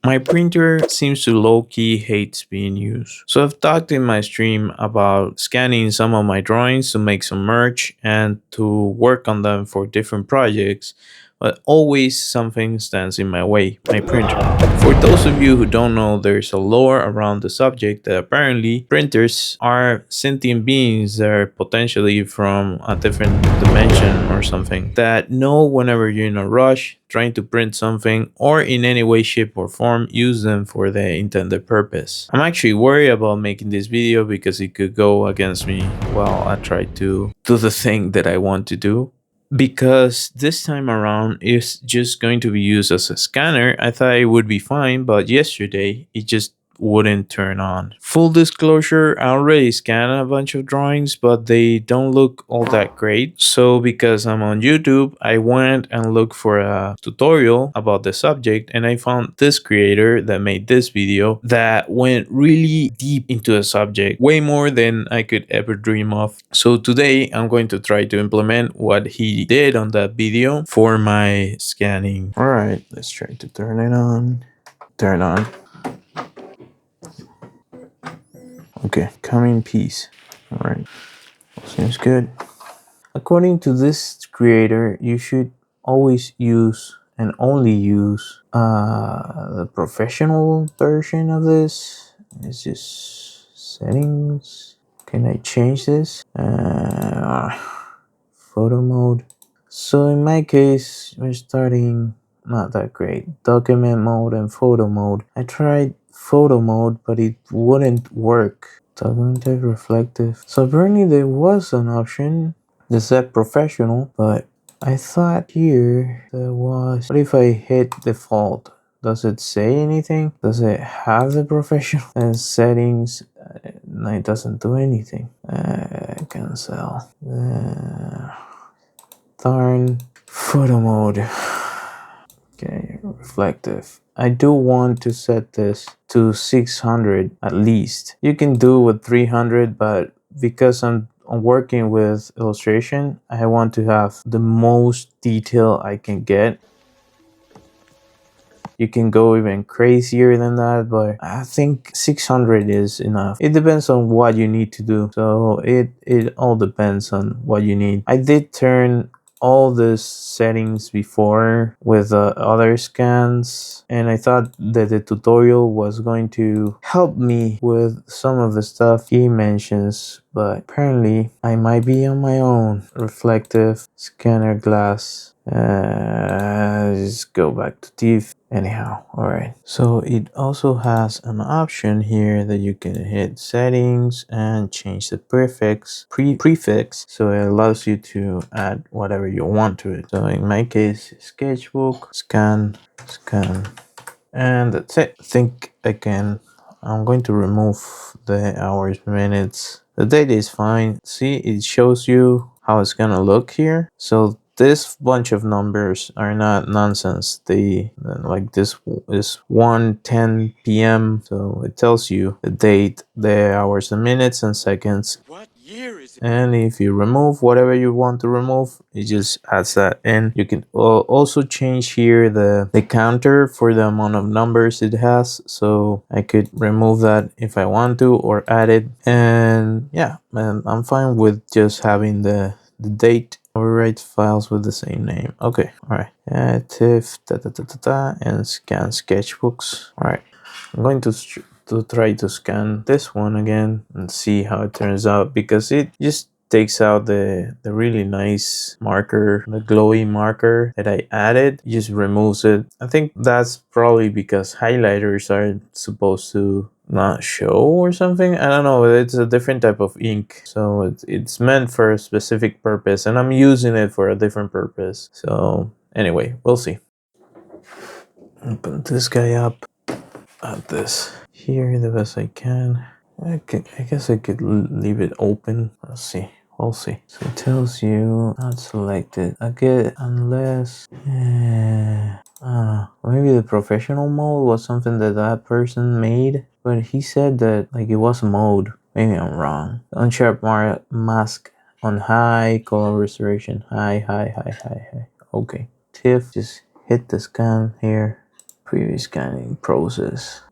My printer seems to low-key hates being used. So I've talked in my stream about scanning some of my drawings to make some merch and to work on them for different projects, but always something stands in my way, my printer. For those of you who don't know, there's a lore around the subject that apparently printers are sentient beings that are potentially from a different dimension or something that know whenever you're in a rush trying to print something or in any way, shape, or form use them for the intended purpose. I'm actually worried about making this video because it could go against me while I try to do the thing that I want to do. Because this time around it's just going to be used as a scanner, I thought it would be fine, but yesterday it just wouldn't turn on. Full disclosure, I already scanned a bunch of drawings, but they don't look all that great. So because I'm on YouTube, I went and looked for a tutorial about the subject, and I found this creator that made this video that went really deep into the subject, way more than I could ever dream of. So today I'm going to try to implement what he did on that video for my scanning. All right, let's try to turn it on. Turn on. Okay, come in peace. All right, seems good. According to this creator, you should always use and only use the professional version of this. It's just settings. Can I change this? Photo mode. So in my case, we're starting not that great. Document mode and photo mode. I tried photo mode, but it wouldn't work. Document type reflective. So apparently there was an option that said professional, but I thought here there was. What if I hit default? Does it say anything? Does it have the professional and settings? No, it doesn't do anything. Cancel. Darn. Photo mode. Okay, reflective. I do want to set this to 600 at least. You can do with 300, but because I'm working with illustration, I want to have the most detail I can get. You can go even crazier than that, but I think 600 is enough. It depends on what you need to do. So it all depends on what you need. I did turn all the settings before with other scans, and I thought that the tutorial was going to help me with some of the stuff he mentions, but apparently I might be on my own. Reflective scanner glass. Just go back to div. Anyhow, alright. So it also has an option here that you can hit settings and change the prefix. So it allows you to add whatever you want to it. So in my case, sketchbook, scan, and that's it. I think I'm going to remove the hours, minutes. The date is fine. See, it shows you how it's gonna look here. So this bunch of numbers are not nonsense. They like this is 1:10 p.m. So it tells you the date, the hours, the minutes and seconds. What year is it? And if you remove whatever you want to remove, it just adds that in. You can also change here the counter for the amount of numbers it has. So I could remove that if I want to or add it. And yeah, man, I'm fine with just having the date. Overwrite files with the same name. Okay, all right. TIFF and scan sketchbooks. All right, I'm going to try to scan this one again and see how it turns out, because it just takes out the really nice marker, the glowy marker that I added. It just removes it. I think that's probably because highlighters are supposed to not show or something. I don't know. It's a different type of ink, so it's meant for a specific purpose, and I'm using it for a different purpose. So anyway, we'll see. Open this guy up. Add this here the best I can. I guess I could leave it open. Let's see. We'll see. So it tells you not selected. Okay, unless maybe the professional mode was something that person made, but he said that like it was a mode. Maybe I'm wrong. Unsharp mask on high, color restoration high. Okay. TIFF, just hit the scan here. Previous scanning process.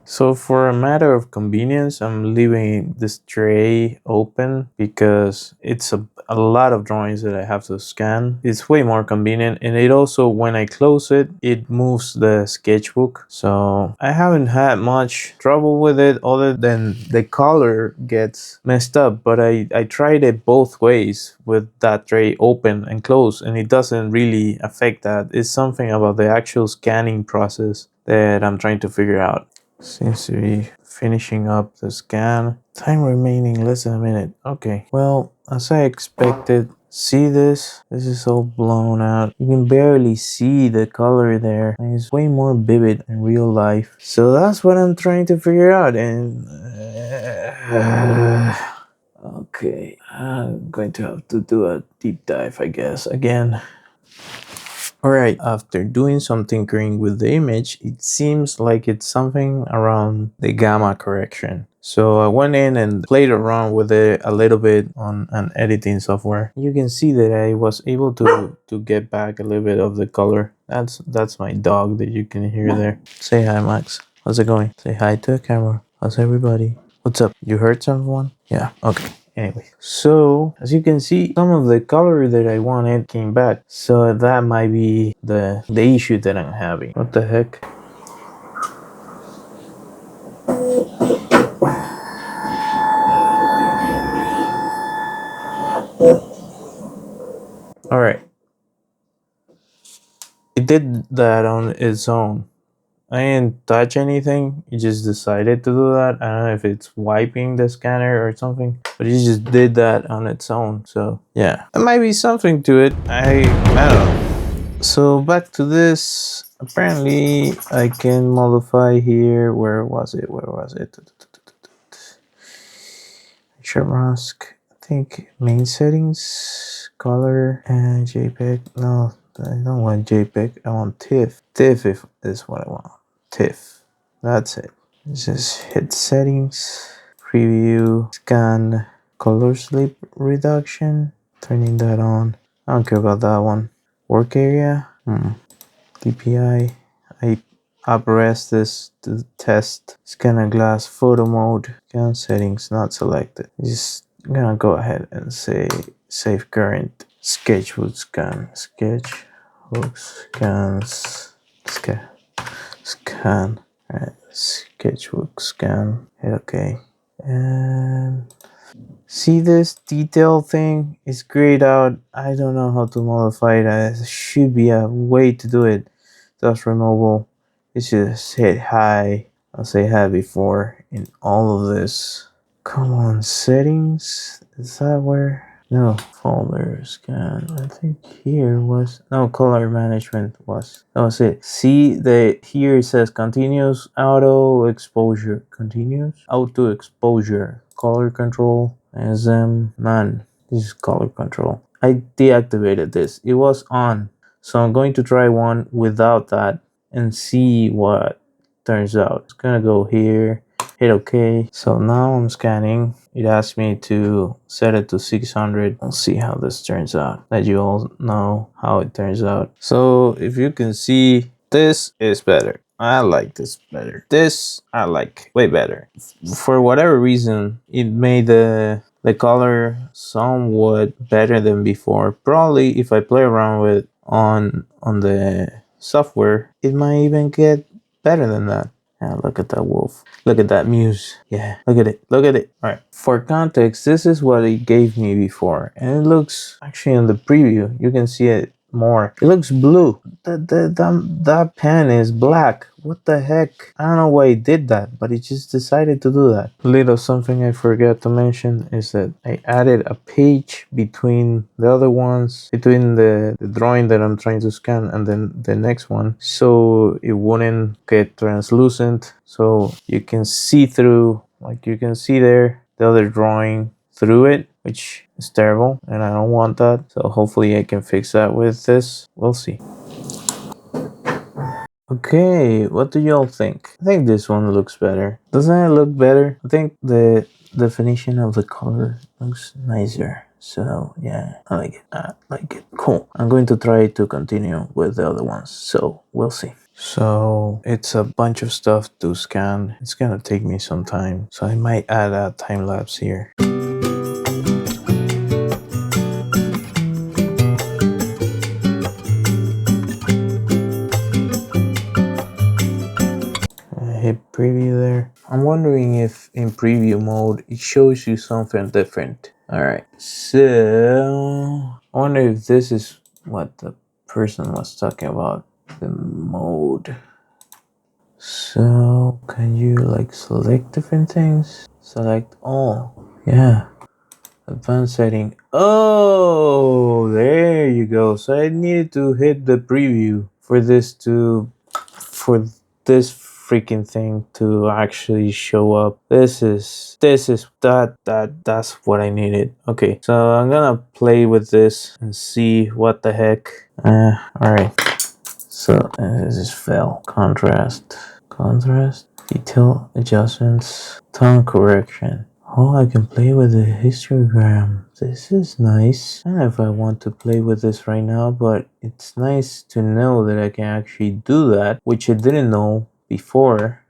So for a matter of convenience, I'm leaving this tray open because it's a lot of drawings that I have to scan. It's way more convenient, and it also, when I close it, it moves the sketchbook. So I haven't had much trouble with it other than the color gets messed up, but I tried it both ways with that tray open and closed, and it doesn't really affect that. It's something about the actual scanning process that I'm trying to figure out. Seems to be finishing up the scan. Time remaining less than a minute. Okay. Well, as I expected, see this? This is all blown out. You can barely see the color there. And it's way more vivid in real life. So that's what I'm trying to figure out. And okay, I'm going to have to do a deep dive, I guess, again. Alright, after doing some tinkering with the image, it seems like it's something around the gamma correction. So I went in and played around with it a little bit on an editing software. You can see that I was able to get back a little bit of the color. That's my dog that you can hear there. Say hi, Max. How's it going? Say hi to the camera. How's everybody? What's up? You heard someone? Yeah, okay. Anyway, so as you can see, some of the color that I wanted came back. So that might be the issue that I'm having. What the heck? Alright. It did that on its own. I didn't touch anything. It just decided to do that. I don't know if it's wiping the scanner or something, but it just did that on its own. So yeah, there might be something to it. I don't know. So back to this. Apparently I can modify here. Where was it? Picture mask. I think main settings, color, and JPEG. No, I don't want JPEG. I want TIFF. TIFF is what I want. TIFF. That's it. Just hit settings, preview, scan, color sleep reduction, turning that on. I don't care about that one. Work area, DPI. I uprest this to test. Scanner glass photo mode. Scan settings not selected. Just gonna go ahead and say save current. Sketchbook scan. Sketchbook scans. Scan. Alright, sketchbook scan. Hit OK. And see this detail thing is grayed out. I don't know how to modify that. There should be a way to do it. That's removable. It's just hit high, as I had before in all of this. Come on, settings. Is that where? No, folder scan. I think here was no color management was. That was it. See the here it says continuous auto exposure. Continuous auto exposure. Color control. SM none. This is color control. I deactivated this. It was on. So I'm going to try one without that and see what turns out. It's gonna go here, hit OK. So now I'm scanning. It asked me to set it to 600. We'll see how this turns out. Let you all know how it turns out. So if you can see, this is better. I like this better. This I like way better. For whatever reason, it made the color somewhat better than before. Probably if I play around with on the software, it might even get better than that. Yeah, look at that wolf. Look at that muse. Yeah, look at it. Look at it. All right. For context, this is what it gave me before. And it looks, actually in the preview, you can see it more. It looks blue. That pen is black. What the heck? I don't know why it did that, but it just decided to do that. Little something I forgot to mention is that I added a page between the other ones, between the drawing that I'm trying to scan and then the next one, so it wouldn't get translucent, so you can see through, like you can see there, the other drawing through it, which is terrible and I don't want that. So hopefully I can fix that with this. We'll see. Okay, what do y'all think? I think this one looks better. Doesn't it look better? I think the definition of the color looks nicer. So yeah, I like it. I like it. Cool. I'm going to try to continue with the other ones. So we'll see. So it's a bunch of stuff to scan. It's gonna take me some time. So I might add a time lapse here. Hit preview there. I'm wondering if in preview mode it shows you something different. Alright, so I wonder if this is what the person was talking about. The mode. So can you like select different things? Select all. Yeah. Advanced setting. Oh, there you go. So I needed to hit the preview for this freaking thing to actually show up. That's what I needed. Okay, so I'm gonna play with this and see what the heck. All right. So this is fill, contrast, detail adjustments, tone correction. Oh, I can play with the histogram. This is nice. I don't know if I want to play with this right now, but it's nice to know that I can actually do that, which I didn't know before.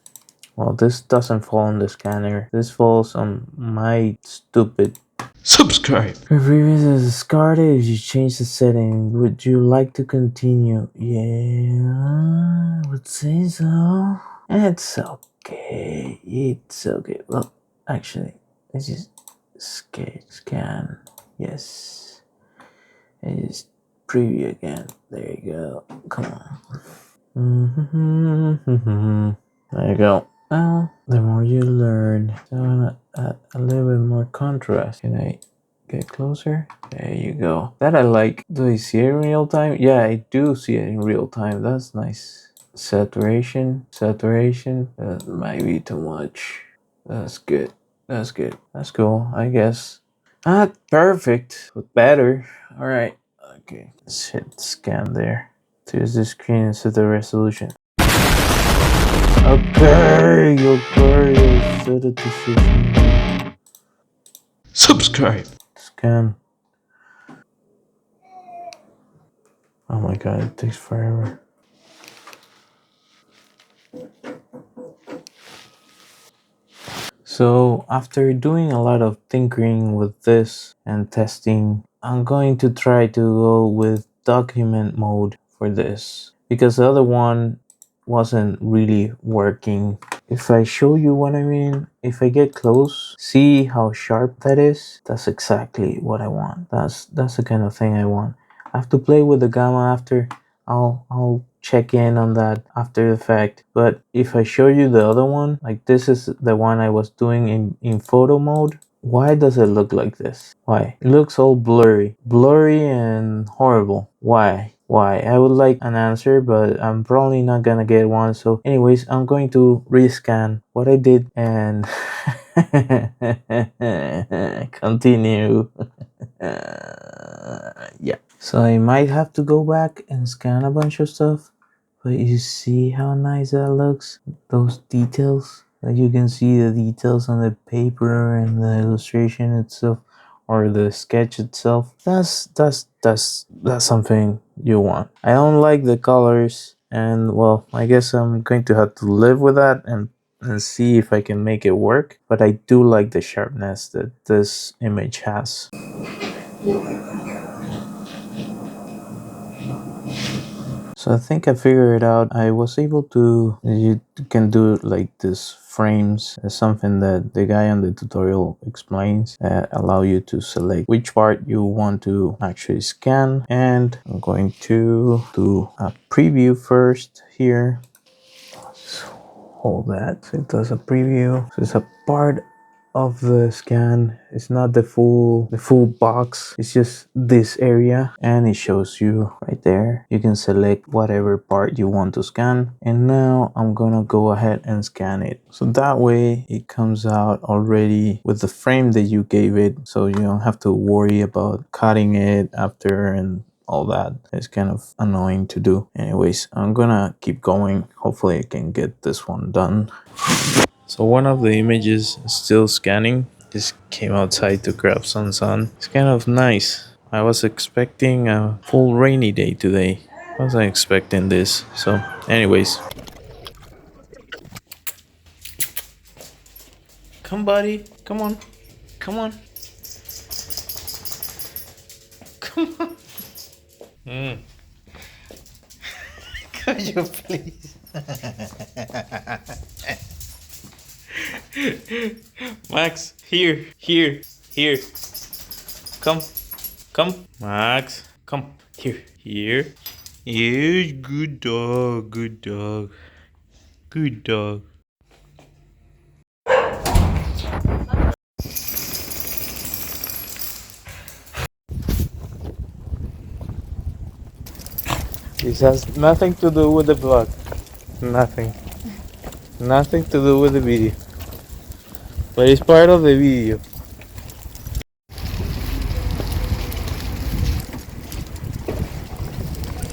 Well, this doesn't fall on the scanner. This falls on my stupid subscribe. Previous is discarded if you change the setting. Would you like to continue? Yeah, I would say so. It's okay. It's okay. Well, actually, let's just scan. Yes. And just preview again. There you go. Come on. There you go. Well, the more you learn, so I want to add a little bit more contrast. Can I get closer? There you go. That I like. Do I see it in real time? Yeah, I do see it in real time. That's nice. Saturation. That might be too much. That's good. That's cool, I guess. Not perfect, but better. Alright. Okay. Let's hit scan there. Choose the screen and set the resolution. Okay, set a decision. Subscribe. Scan. Oh my god, it takes forever. So after doing a lot of tinkering with this and testing, I'm going to try to go with document mode for this because the other one wasn't really working. If I show you what I mean, if I get close, see how sharp that is? That's exactly what I want. That's the kind of thing I want. I have to play with the gamma after. I'll check in on that after the fact. But if I show you the other one, like this is the one I was doing in photo mode. Why does it look like this? Why? It looks all blurry and horrible. Why? I would like an answer, but I'm probably not gonna get one. So anyways, I'm going to rescan what I did and continue. Yeah. So I might have to go back and scan a bunch of stuff, but you see how nice that looks? Those details? Like you can see the details on the paper and the illustration itself or the sketch itself. That's something you want. I don't like the colors and well, I guess I'm going to have to live with that and see if I can make it work. But I do like the sharpness that this image has. So I think I figured it out. I was able to, you can do like this frames, something that the guy on the tutorial explains, allow you to select which part you want to actually scan. And I'm going to do a preview first here. Let's hold that. So it does a preview. So it's a part of the scan. It's not the full box. It's just this area and it shows you right there. You can select whatever part you want to scan. And now I'm gonna go ahead and scan it. So that way it comes out already with the frame that you gave it. So you don't have to worry about cutting it after and all that. It's kind of annoying to do. Anyways, I'm gonna keep going. Hopefully I can get this one done. So one of the images is still scanning. Just came outside to grab some sun. It's kind of nice. I was expecting a full rainy day today. I wasn't expecting this. So, anyways, come, buddy. Come on. Come on. Come on. Mm. Could you please? Max, here, here, here. Come, come. Max, come. Here, here. Yes, good dog, good dog. Good dog. This has nothing to do with the vlog. Nothing. Nothing to do with the video. But it's part of the video.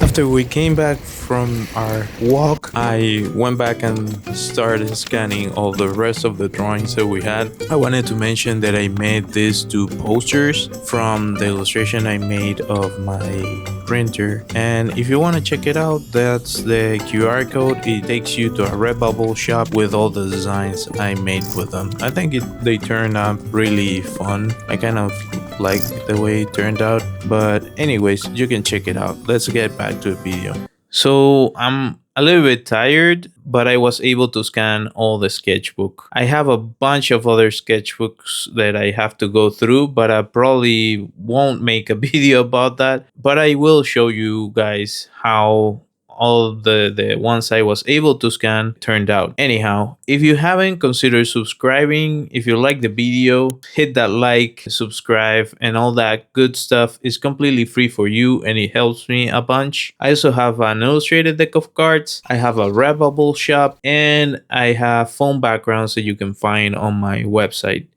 After we came back from our walk, I went back and started scanning all the rest of the drawings that we had. I wanted to mention that I made these two posters from the illustration I made of my printer, and if you want to check it out, that's the QR code. It takes you to a Redbubble shop with all the designs I made with them. I think they turned out really fun. I kind of like the way it turned out, but anyways, you can check it out. Let's get back to the video. So I'm a little bit tired, but I was able to scan all the sketchbook. I have a bunch of other sketchbooks that I have to go through, but I probably won't make a video about that. But I will show you guys how all the ones I was able to scan turned out. Anyhow, if you haven't, consider subscribing. If you like the video, hit that like, subscribe, and all that good stuff is completely free for you, and it helps me a bunch. I also have an illustrated deck of cards, I have a Redbubble shop, and I have phone backgrounds that you can find on my website.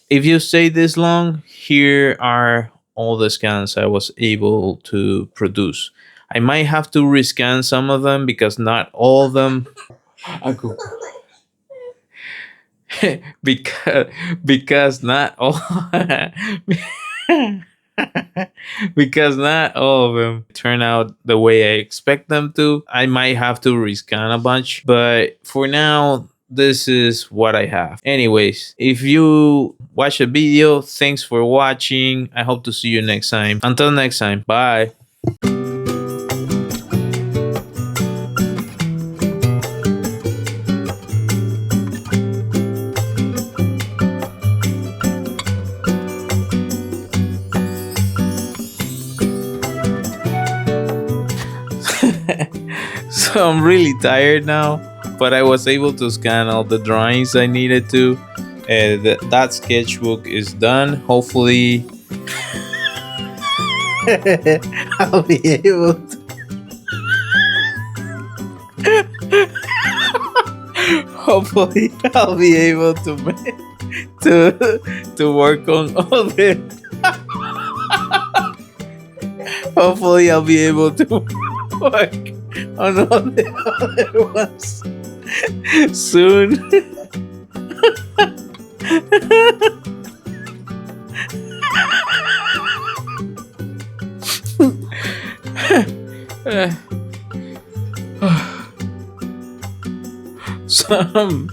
If you stay this long, here are all the scans I was able to produce. I might have to rescan some of them because not all of them because because not all because not all of them turn out the way I expect them to. I might have to rescan a bunch, but for now this is what I have. Anyways, if you watch the video, thanks for watching. I hope to see you next time. Until next time, bye. So I'm really tired now, but I was able to scan all the drawings I needed to. That sketchbook is done. Hopefully, I'll be able to. Hopefully, I'll be able to work on all this. Hopefully, I'll be able to work on all the other ones soon. Some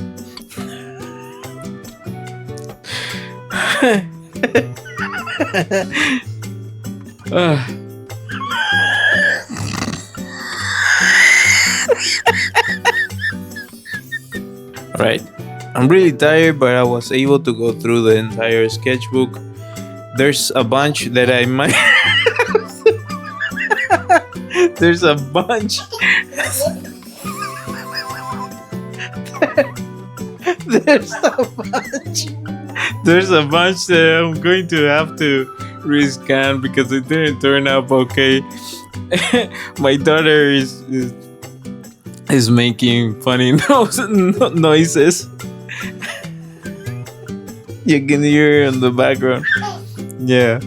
Right. I'm really tired, but I was able to go through the entire sketchbook. There's a bunch that I might. There's a bunch. There's a bunch. There's a bunch that I'm going to have to rescan because it didn't turn out okay. My daughter is making funny noises. You can hear in the background. Yeah.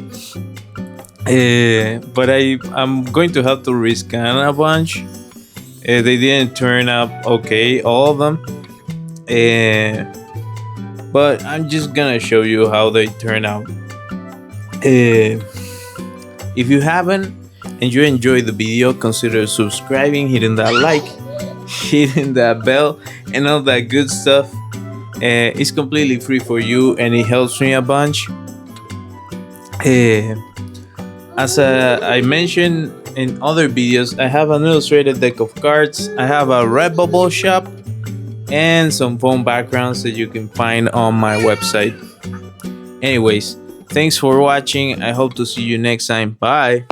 But I'm going to have to rescan a bunch. They didn't turn up okay, all of them. but I'm just gonna show you how they turn out. Uh, if you haven't and you enjoyed the video, consider subscribing, hitting that like, hitting that bell, and all that good stuff. It's completely free for you and it helps me a bunch. Uh, as I mentioned in other videos, I have an illustrated deck of cards, I have a Redbubble shop, and some phone backgrounds that you can find on my website. Anyways, thanks for watching. I hope to see you next time. Bye.